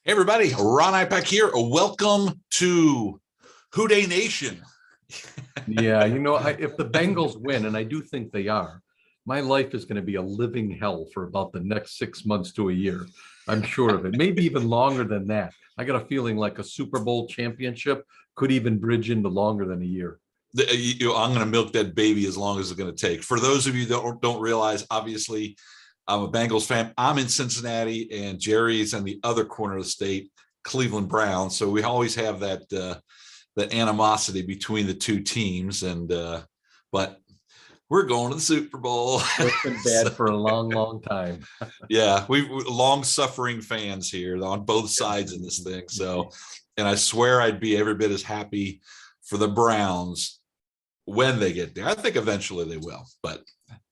Hey everybody, Ron Ipach here. Welcome to Who Dey Nation. Yeah, if the Bengals win, and I do think they are, my life is going to be a living hell for about the next 6 months to a year. I'm sure of it. Maybe even longer than that. I got a feeling like a Super Bowl championship could even bridge into longer than a year. I'm going to milk that baby as long as it's going to take. For those of you that don't realize, obviously, I'm a Bengals fan. I'm in Cincinnati, and Jerry's on the other corner of the state, Cleveland Browns. So we always have that animosity between the two teams. But we're going to the Super Bowl. It's been bad for a long, long time. Yeah, we're long-suffering fans here on both sides in this thing. So, and I swear I'd be every bit as happy for the Browns when they get there. I think eventually they will. But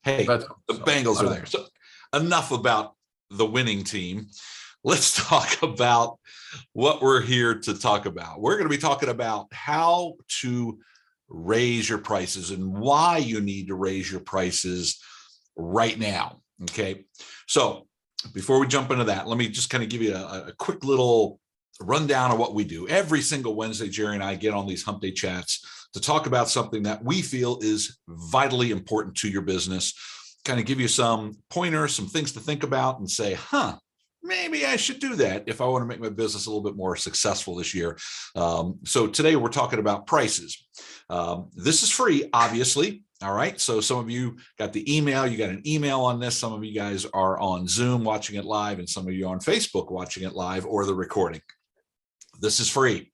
hey, the Bengals are there. So enough about the winning team. Let's talk about what we're here to talk about. We're going to be talking about how to raise your prices and why you need to raise your prices right now. Okay. So before we jump into that, let me just kind of give you a quick little rundown of what we do. Every single Wednesday, Jerry and I get on these hump day chats to talk about something that we feel is vitally important to your business, kind of give you some pointers, some things to think about and say, maybe I should do that if I want to make my business a little bit more successful this year. So today we're talking about prices. This is free, obviously. All right. So some of you got the email, you got an email on this. Some of you guys are on Zoom watching it live, and some of you are on Facebook watching it live or the recording. This is free.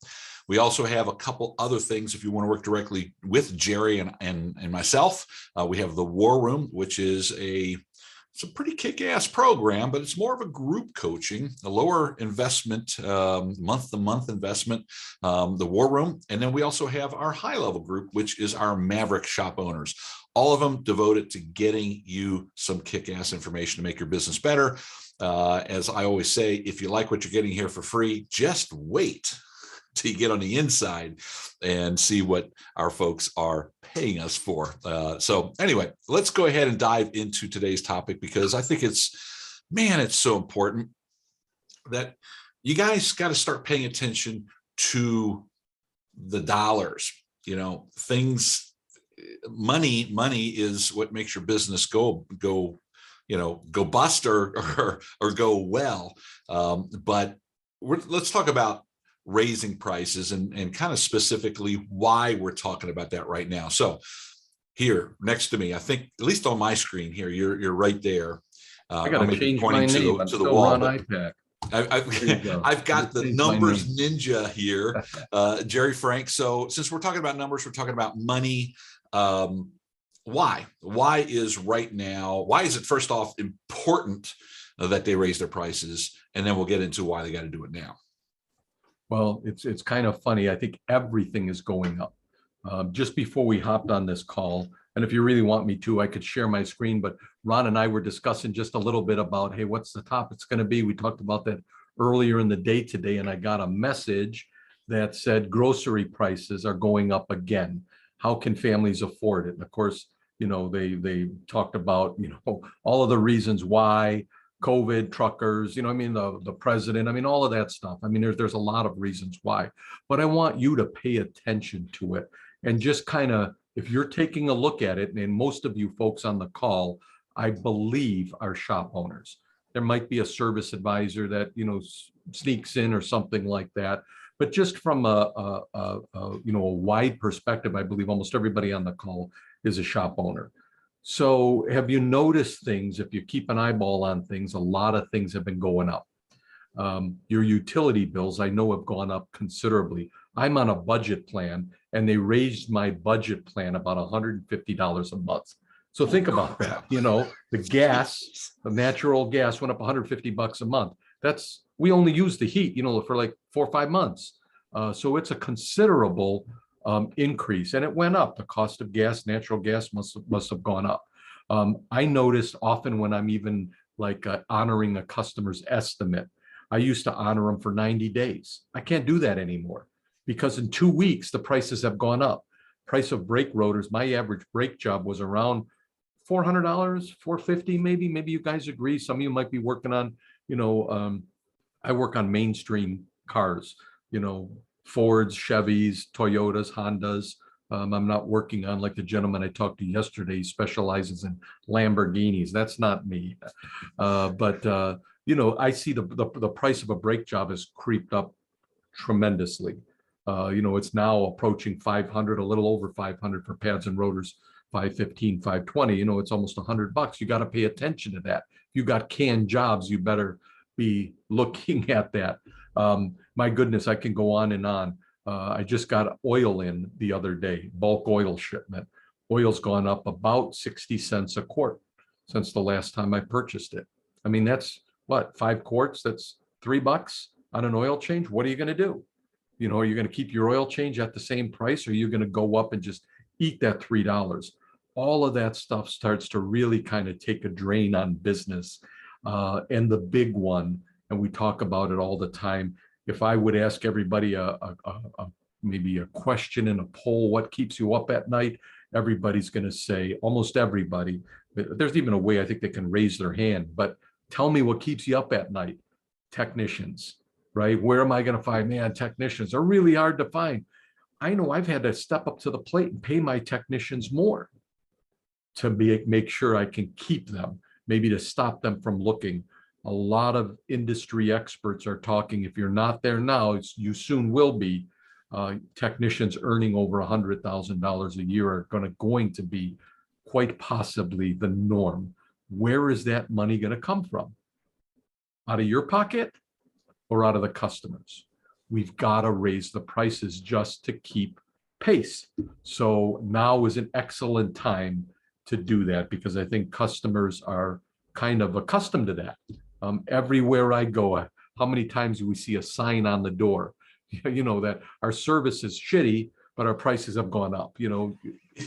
We also have a couple other things if you want to work directly with Jerry and myself. We have the War Room, which is it's a pretty kick-ass program, but it's more of a group coaching, a lower investment, month-to-month investment, the War Room. And then we also have our high-level group, which is our Maverick shop owners. All of them devoted to getting you some kick-ass information to make your business better. As I always say, if you like what you're getting here for free, just wait till you get on the inside and see what our folks are paying us for. So anyway, let's go ahead and dive into today's topic, because I think it's so important that you guys got to start paying attention to the dollars. Things, money is what makes your business go bust or go well. But let's talk about raising prices and kind of specifically why we're talking about that right now. So here next to me, I think at least on my screen here, you're right there. I got to change my name to the wall. I've got the numbers ninja here, Gerry Frank. So since we're talking about numbers, we're talking about money. Why is it first off important that they raise their prices, and then we'll get into why they got to do it now. Well, it's kind of funny. I think everything is going up. Just before we hopped on this call, and if you really want me to, I could share my screen, but Ron and I were discussing just a little bit about, hey, what's the topic's going to be? We talked about that earlier in the day today, and I got a message that said grocery prices are going up again. How can families afford it? And of course, they talked about, all of the reasons why. COVID, truckers, the president, all of that stuff. There's a lot of reasons why, but I want you to pay attention to it and just kind of, if you're taking a look at it, and most of you folks on the call, I believe, are shop owners. There might be a service advisor that, sneaks in or something like that. But just from a wide perspective, I believe almost everybody on the call is a shop owner. So have you noticed things? If you keep an eyeball on things, a lot of things have been going up. Your utility bills, I know, have gone up considerably. I'm on a budget plan, and they raised my budget plan about $150 a month. So think about that. The natural gas went up $150 a month. We only use the heat, for like 4 or 5 months. So it's a considerable increase, and it went up. The cost of gas, natural gas must have gone up. I noticed often when I'm even like honoring a customer's estimate, I used to honor them for 90 days. I can't do that anymore because in 2 weeks, the prices have gone up. Price of brake rotors, my average brake job was around $400, $450, maybe you guys agree. Some of you might be working on, I work on mainstream cars, you know, Fords, Chevys, Toyotas, Hondas. I'm not working on, like the gentleman I talked to yesterday, he specializes in Lamborghinis. That's not me. But you know, I see the price of a brake job has creeped up tremendously. You know, it's now approaching 500, a little over 500 for pads and rotors, 515, 520. You know, it's almost $100. You got to pay attention to that. If you got canned jobs, you better be looking at that. My goodness, I can go on and on. I just got oil in the other day, bulk oil shipment. Oil's gone up about 60 cents a quart since the last time I purchased it. I mean, that's what, 5 quarts? That's $3 on an oil change. What are you going to do? You know, are you going to keep your oil change at the same price, or are you going to go up and just eat that $3? All of that stuff starts to really kind of take a drain on business. And the big one, and we talk about it all the time, if I would ask everybody maybe a question in a poll, what keeps you up at night? Everybody's going to say, almost everybody, there's even a way I think they can raise their hand, but tell me what keeps you up at night. Technicians, right? Where am I going to find, man, technicians are really hard to find. I know I've had to step up to the plate and pay my technicians more to make sure I can keep them, maybe to stop them from looking. A lot of industry experts are talking, if you're not there now, you soon will be. Technicians earning over $100,000 a year are going to be quite possibly the norm. Where is that money going to come from? Out of your pocket or out of the customers? We've got to raise the prices just to keep pace. So now is an excellent time to do that, because I think customers are kind of accustomed to that. Everywhere I go, how many times do we see a sign on the door, you know, that our service is shitty, but our prices have gone up, you know,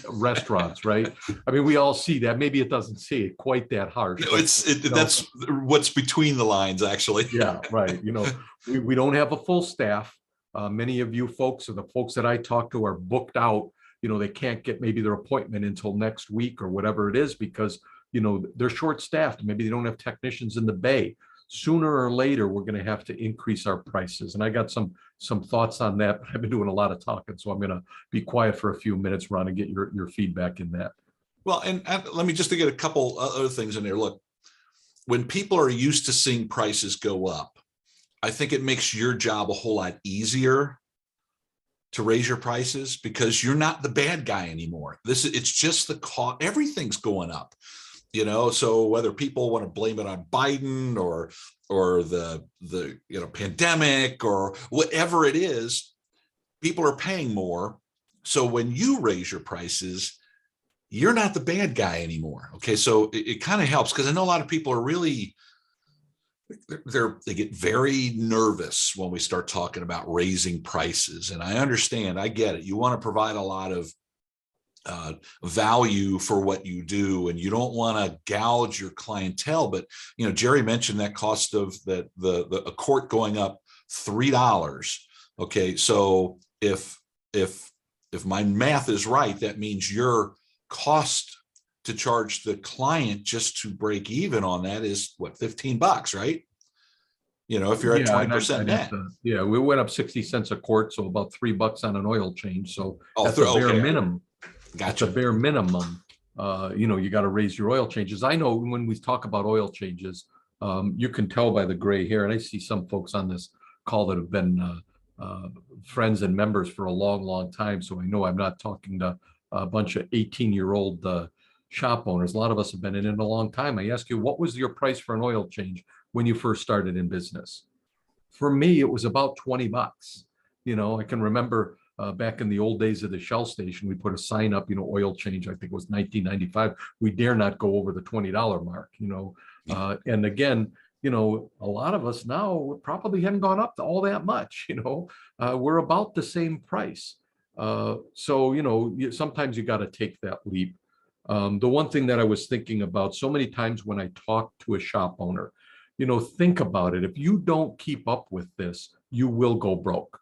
restaurants, right? I mean, we all see that. Maybe it doesn't say it quite that harsh. No, that's what's between the lines, actually. Yeah, right. You know, we don't have a full staff. Many of you folks, or the folks that I talk to, are booked out. You know, they can't get maybe their appointment until next week or whatever it is, because, you know, they're short staffed. Maybe they don't have technicians in the bay. Sooner or later, we're going to have to increase our prices. And I got some thoughts on that. I've been doing a lot of talking, so I'm going to be quiet for a few minutes, Ron, and get your feedback in that. Well, and let me just to get a couple other things in there. Look, when people are used to seeing prices go up, I think it makes your job a whole lot easier to raise your prices, because you're not the bad guy anymore. It's just the cost. Everything's going up, you know. So whether people want to blame it on Biden or the you know, pandemic or whatever it is, people are paying more. So when you raise your prices, you're not the bad guy anymore. Okay, so it kind of helps, because I know a lot of people are really, they get very nervous when we start talking about raising prices. And I understand, I get it. You want to provide a lot of value for what you do, and you don't want to gouge your clientele. But, you know, Gerry mentioned that cost of a quart going up $3. Okay, so if my math is right, that means your cost to charge the client just to break even on that is what, $15, right? You know, if you're at 20% net. Yeah, we went up 60 cents a quart, so about $3 on an oil change. So that's a bare minimum. Gotcha. That's a bare minimum. You know, you got to raise your oil changes. I know when we talk about oil changes, you can tell by the gray hair, and I see some folks on this call that have been friends and members for a long, long time. So I know I'm not talking to a bunch of 18-year-old shop owners. A lot of us have been in it a long time. I ask you, what was your price for an oil change when you first started in business? For me, it was about $20. You know, I can remember back in the old days of the Shell station, we put a sign up, you know, oil change, I think it was 1995. We dare not go over the $20 mark, you know. And again, you know, a lot of us now probably haven't gone up to all that much, you know. We're about the same price. So, you know, sometimes you got to take that leap. The one thing that I was thinking about so many times when I talk to a shop owner, you know, think about it. If you don't keep up with this, you will go broke.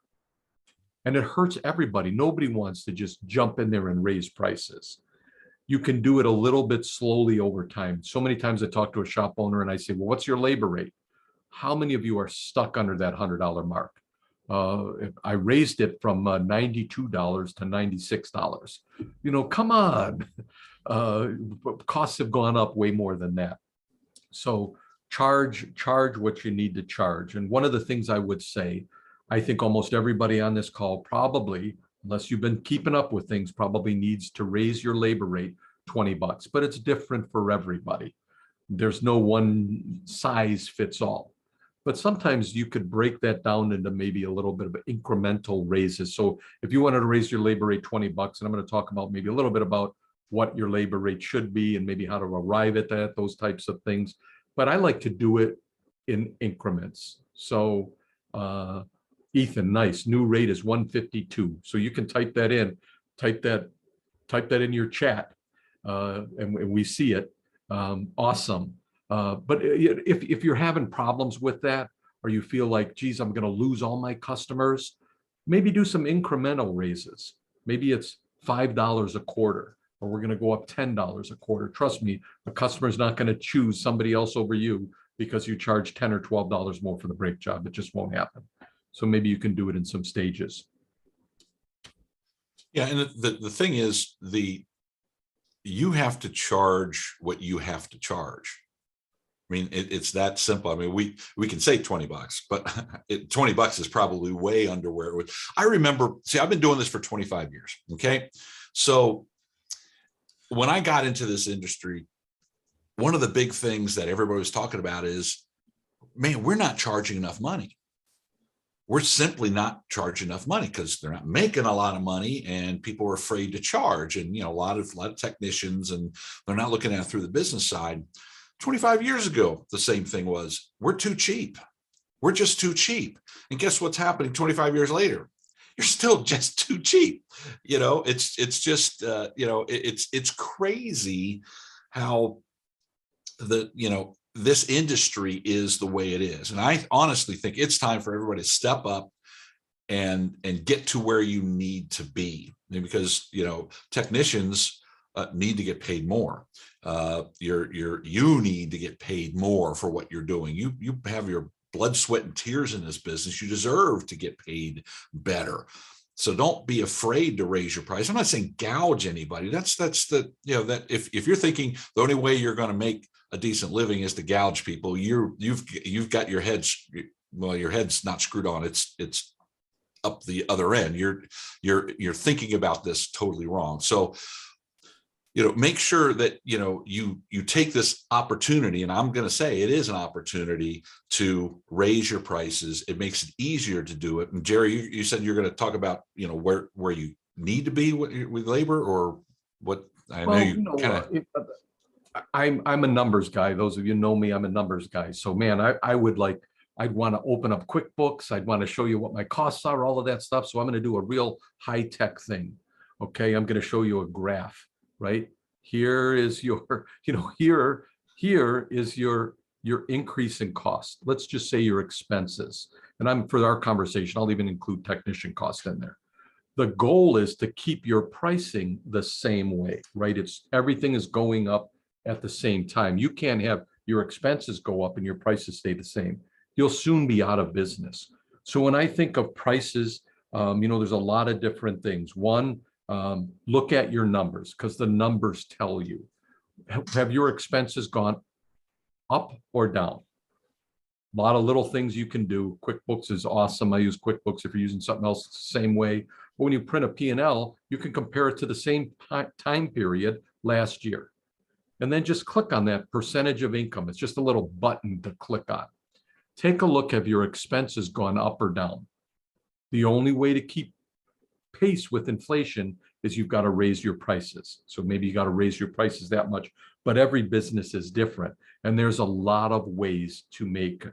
And it hurts everybody. Nobody wants to just jump in there and raise prices. You can do it a little bit slowly over time. So many times I talk to a shop owner and I say, well, what's your labor rate? How many of you are stuck under that $100 mark? If I raised it from $92 to $96. Come on. Costs have gone up way more than that. So charge what you need to charge. And one of the things I would say, I think almost everybody on this call probably, unless you've been keeping up with things, probably needs to raise your labor rate $20, but it's different for everybody. There's no one size fits all. But sometimes you could break that down into maybe a little bit of incremental raises. So if you wanted to raise your labor rate $20, and I'm going to talk about maybe a little bit about what your labor rate should be and maybe how to arrive at that, those types of things. But I like to do it in increments. So Ethan, nice. New rate is 152. So you can type that in, type that in your chat, and we see it. Awesome. But if you're having problems with that, or you feel like, geez, I'm going to lose all my customers, maybe do some incremental raises. Maybe it's $5 a quarter, or we're going to go up $10 a quarter. Trust me, the customer's not going to choose somebody else over you because you charge $10 or $12 more for the brake job. It just won't happen. So maybe you can do it in some stages. Yeah, and the thing is, you have to charge what you have to charge. I mean, it's that simple. I mean, we can say $20, but $20 is probably way under where it was. I remember, see, I've been doing this for 25 years. Okay. So when I got into this industry, one of the big things that everybody was talking about is, man, we're not charging enough money. We're simply not charging enough money because they're not making a lot of money and people are afraid to charge. And, a lot of technicians, and they're not looking at it through the business side. 25 years ago, the same thing was, we're too cheap. We're just too cheap. And guess what's happening 25 years later? You're still just too cheap. It's just, it's crazy how this industry is the way it is. And I honestly think it's time for everybody to step up and get to where you need to be. Because, technicians need to get paid more. You need to get paid more for what you're doing. You have your blood, sweat, and tears in this business. You deserve to get paid better. So don't be afraid to raise your price. I'm not saying gouge anybody. That's that if you're thinking the only way you're going to make a decent living is to gouge people, you've got your head's not screwed on. It's up the other end. You're thinking about this totally wrong. So make sure that, you take this opportunity, and I'm going to say it is an opportunity to raise your prices. It makes it easier to do it. And Gerry, you said you're going to talk about, where you need to be with labor, or what? I know you kind of. I'm a numbers guy. Those of you know me, I'm a numbers guy. So man, I'd want to open up QuickBooks. I'd want to show you what my costs are, all of that stuff. So I'm going to do a real high tech thing. Okay. I'm going to show you a graph. Right here is your, here is your increase in cost. Let's just say your expenses. And for our conversation, I'll even include technician cost in there. The goal is to keep your pricing the same way, right? Everything is going up at the same time. You can't have your expenses go up and your prices stay the same. You'll soon be out of business. So when I think of prices, there's a lot of different things. One, look at your numbers, because the numbers tell you. Have your expenses gone up or down? A lot of little things you can do. QuickBooks is awesome. I use QuickBooks. If you're using something else, it's the same way. But when you print a P&L, you can compare it to the same time period last year. And then just click on that percentage of income. It's just a little button to click on. Take a look. Have your expenses gone up or down? The only way to keep pace with inflation is you've got to raise your prices. So maybe you got to raise your prices that much, but every business is different. And there's a lot of ways to make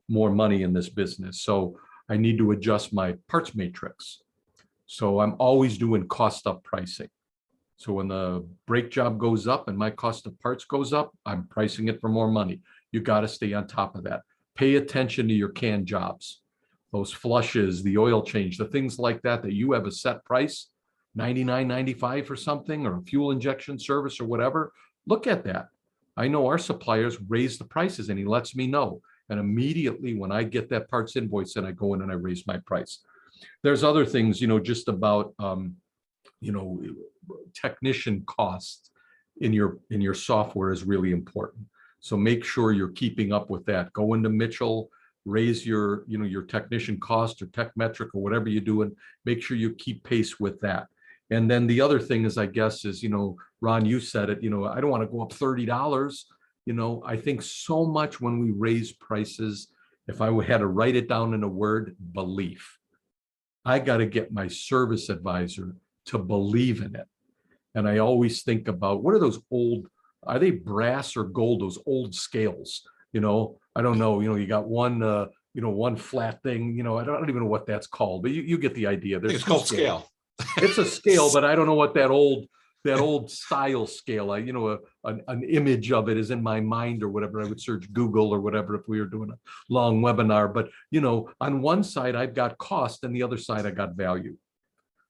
more money in this business. So I need to adjust my parts matrix. So I'm always doing cost up pricing. So when the brake job goes up and my cost of parts goes up, I'm pricing it for more money. You got to stay on top of that. Pay attention to your canned jobs. Those flushes, the oil change, the things like that you have a set price, $99.95 for something, or a fuel injection service or whatever. Look at that. I know our suppliers raise the prices, and he lets me know. And immediately when I get that parts invoice, then I go in and I raise my price. There's other things, just about, you know, technician costs in your software is really important. So make sure you're keeping up with that. Go into Mitchell, raise your, your technician cost or tech metric or whatever you do, and make sure you keep pace with that. And then the other thing is, I guess, is, Ron, you said it, I don't want to go up $30. I think so much when we raise prices, if I had to write it down in a word, belief. I got to get my service advisor to believe in it. And I always think about, what are those old, are they brass or gold, those old scales? I don't know, you got one, one flat thing, I don't even know what that's called, but you get the idea. It's called scale. It's a scale, but I don't know what that old style scale, an image of it is in my mind or whatever. I would search Google or whatever if we were doing a long webinar. But, on one side, I've got cost and the other side, I got value.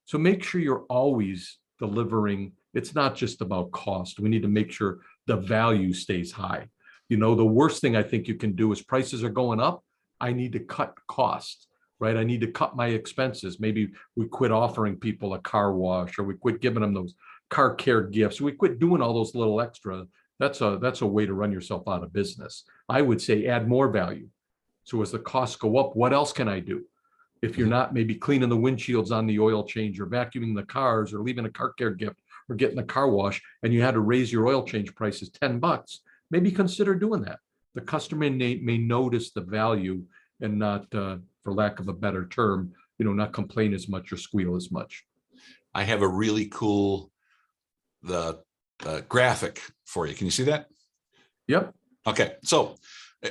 So make sure you're always delivering. It's not just about cost. We need to make sure the value stays high. The worst thing I think you can do is prices are going up. I need to cut costs, right? I need to cut my expenses. Maybe we quit offering people a car wash, or we quit giving them those car care gifts. We quit doing all those little extra. That's a way to run yourself out of business. I would say add more value. So as the costs go up, what else can I do? If you're not maybe cleaning the windshields on the oil change, or vacuuming the cars, or leaving a car care gift, or getting a car wash, and you had to raise your oil change prices $10, maybe consider doing that. The customer may notice the value and not, for lack of a better term, not complain as much or squeal as much. I have a really cool graphic for you. Can you see that? Yep. Okay. So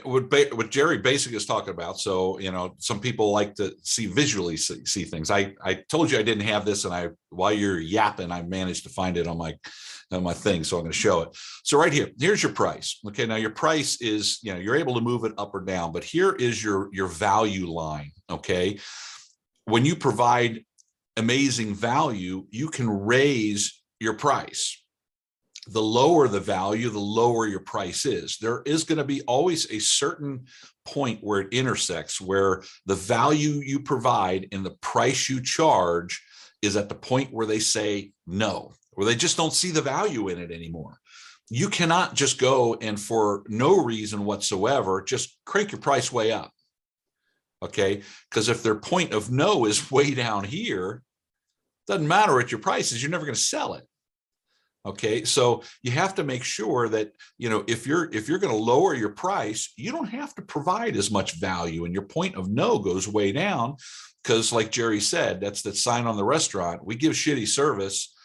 what Gerry basically is talking about. So, some people like to visually see things. I told you I didn't have this, and while you're yapping, I managed to find it on my thing. So I'm going to show it. So right here's your price. Okay. Now your price is, you're able to move it up or down, but here is your value line. Okay. When you provide amazing value, you can raise your price. The lower the value, the lower your price is. There is going to be always a certain point where it intersects, where the value you provide and the price you charge is at the point where they say no, where they just don't see the value in it anymore. You cannot just go and, for no reason whatsoever, just crank your price way up. Okay. Because if their point of no is way down here, doesn't matter what your price is, you're never going to sell it. Okay, so you have to make sure that, if you're going to lower your price, you don't have to provide as much value, and your point of no goes way down. Because, like Gerry said, that's the sign on the restaurant. We give shitty service.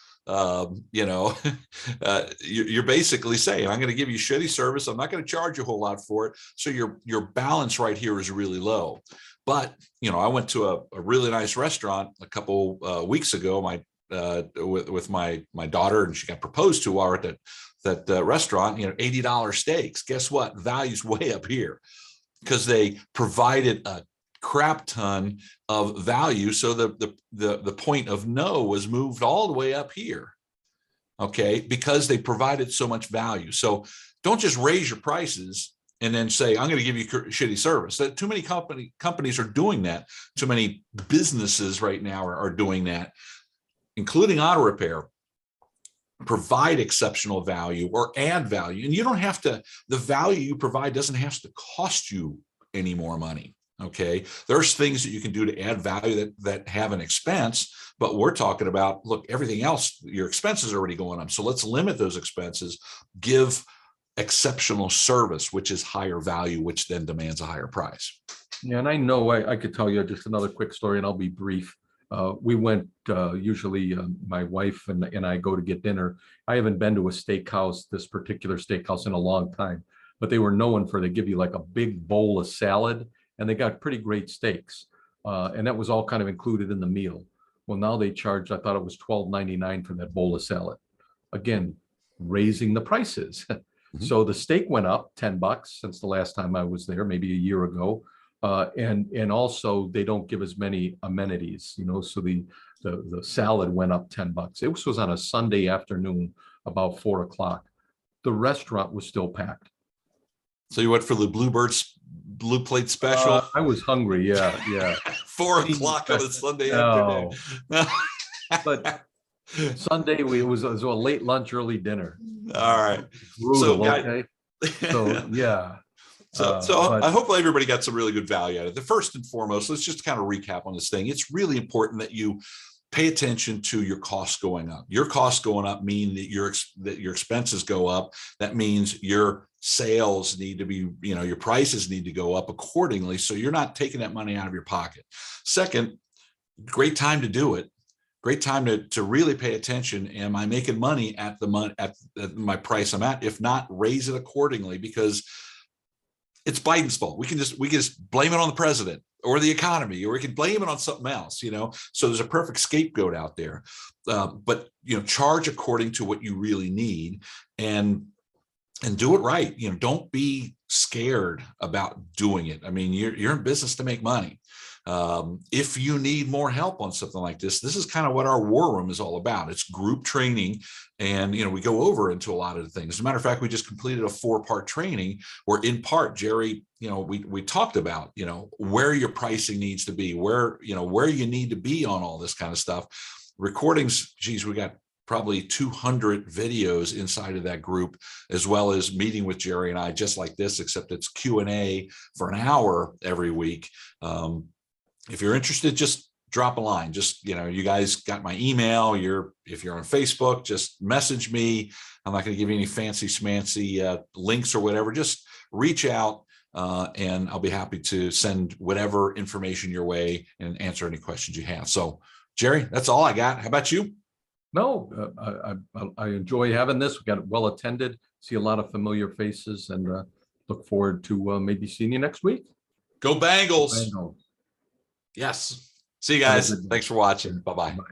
You're basically saying, I'm going to give you shitty service. I'm not going to charge you a whole lot for it. So your balance right here is really low. But I went to a really nice restaurant a couple weeks ago. With my daughter, and she got proposed to while at that restaurant. $80 steaks. Guess what? Value's way up here, because they provided a crap ton of value. So the point of no was moved all the way up here. Okay, because they provided so much value. So don't just raise your prices and then say, I'm going to give you shitty service. That too many companies are doing that. Too many businesses right now are doing that, including auto repair. Provide exceptional value or add value. And you don't have to, the value you provide doesn't have to cost you any more money. Okay. There's things that you can do to add value that have an expense, but we're talking about, look, everything else, your expenses are already going up. So let's limit those expenses, give exceptional service, which is higher value, which then demands a higher price. Yeah, and I know I could tell you just another quick story, and I'll be brief. We went, usually my wife and I go to get dinner. I haven't been to a steakhouse, this particular steakhouse, in a long time, but they were known for, they give you like a big bowl of salad, and they got pretty great steaks. And that was all kind of included in the meal. Well, now they charge, I thought it was $12.99 for that bowl of salad. Again, raising the prices. So the steak went up $10 since the last time I was there, maybe a year ago. And also they don't give as many amenities, so the salad went up $10. It was on a Sunday afternoon about 4 o'clock. The restaurant was still packed. So you went for the blue plate special? I was hungry. Yeah. 4 o'clock on a Sunday afternoon. No, but Sunday it was a late lunch, early dinner. All right. So, Brutal. guys, Okay. So yeah. So I But hope everybody got some really good value out of it. The first and foremost, let's just kind of recap on this thing. It's really important that you pay attention to your costs going up. Your costs going up mean that your expenses go up. That means your sales need to be, your prices need to go up accordingly. So you're not taking that money out of your pocket. Second, great time to do it. Great time to really pay attention. Am I making money at my price I'm at? If not, raise it accordingly, because it's Biden's fault. We can just blame it on the president or the economy, or we can blame it on something else, So there's a perfect scapegoat out there. But charge according to what you really need, and do it right. Don't be scared about doing it. I mean, you're in business to make money. If you need more help on something like this is kind of what our war room is all about. It's group training. And, we go over into a lot of the things. As a matter of fact, we just completed a 4-part training where in part, Gerry, we talked about, where your pricing needs to be, where you need to be on all this kind of stuff. Recordings, geez, we got probably 200 videos inside of that group, as well as meeting with Gerry and I, just like this, except it's Q&A for an hour every week. If you're interested, just drop a line. Just, you guys got my email. If you're on Facebook, just message me. I'm not going to give you any fancy schmancy links or whatever. Just reach out and I'll be happy to send whatever information your way and answer any questions you have. So, Gerry, that's all I got. How about you? no, I enjoy having this. We got it well attended. See a lot of familiar faces, and look forward to maybe seeing you next week. Go Bengals. Bengals. Yes. See you guys. Thanks for watching. Bye-bye. Bye.